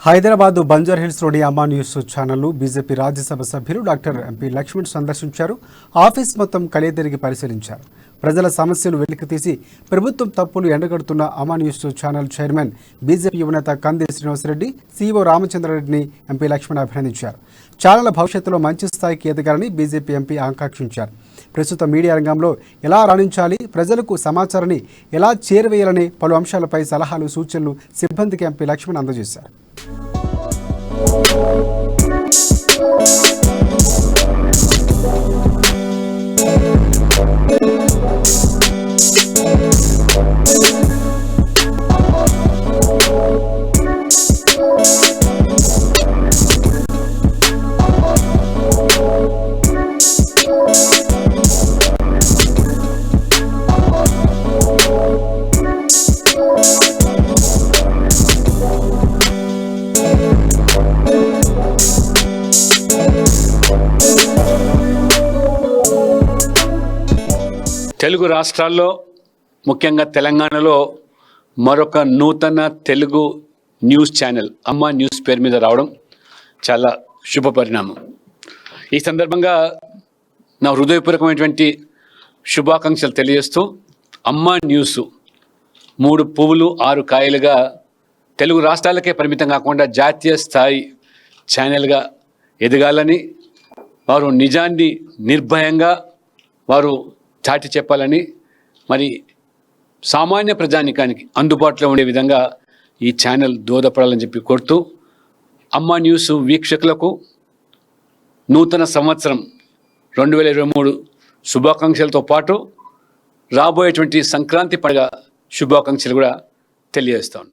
Hyderabad బంజార్ hills లోని అమ్మా news channel BJP Rajya Sabha సభ్యులు డాక్టర్ ఎంపీ లక్ష్మణ్ సందర్శించారు. ఆఫీస్ మొత్తం కలియతిరిగి పరిశీలించారు. ప్రజల సమస్యలు వెలికితీసి ప్రభుత్వం తప్పులు ఎండగడుతున్న అమ్మా న్యూస్ ఛానల్ చైర్మన్ బీజేపీ యువనేత కంది శ్రీనివాసరెడ్డి, సీఈఓ రామచంద్రారెడ్డిని ఎంపీ లక్ష్మణ్ అభినందించారు. ఛానల్ భవిష్యత్తులో మంచి స్థాయికి ఎదగాలని బీజేపీ ఎంపీ ఆకాంక్షించారు. ప్రస్తుత మీడియా రంగంలో ఎలా రాణించాలి, ప్రజలకు సమాచారాన్ని ఎలా చేరవేయాలనే పలు అంశాలపై సలహాలు, సూచనలు సిబ్బందికి ఎంపీ లక్ష్మణ్ అందజేశారు. తెలుగు రాష్ట్రాల్లో ముఖ్యంగా తెలంగాణలో మరొక నూతన తెలుగు న్యూస్ ఛానల్ అమ్మా న్యూస్ పేరు మీద రావడం చాలా శుభ పరిణామం. ఈ సందర్భంగా నా హృదయపూర్వకమైనటువంటి శుభాకాంక్షలు తెలియజేస్తూ అమ్మా న్యూస్ 3 పువ్వులు 6 కాయలుగా తెలుగు రాష్ట్రాలకే పరిమితం కాకుండా జాతీయ స్థాయి ఛానల్గా ఎదగాలని, వారు నిజాన్ని నిర్భయంగా వారు చాటి చెప్పాలని, మరి సామాన్య ప్రజానికానికి అందుబాటులో ఉండే విధంగా ఈ ఛానల్ దోహదపడాలని చెప్పి కోరుతూ, అమ్మా న్యూస్ వీక్షకులకు నూతన సంవత్సరం 2023 శుభాకాంక్షలతో పాటు రాబోయేటువంటి సంక్రాంతి పండుగ శుభాకాంక్షలు కూడా తెలియజేస్తాను.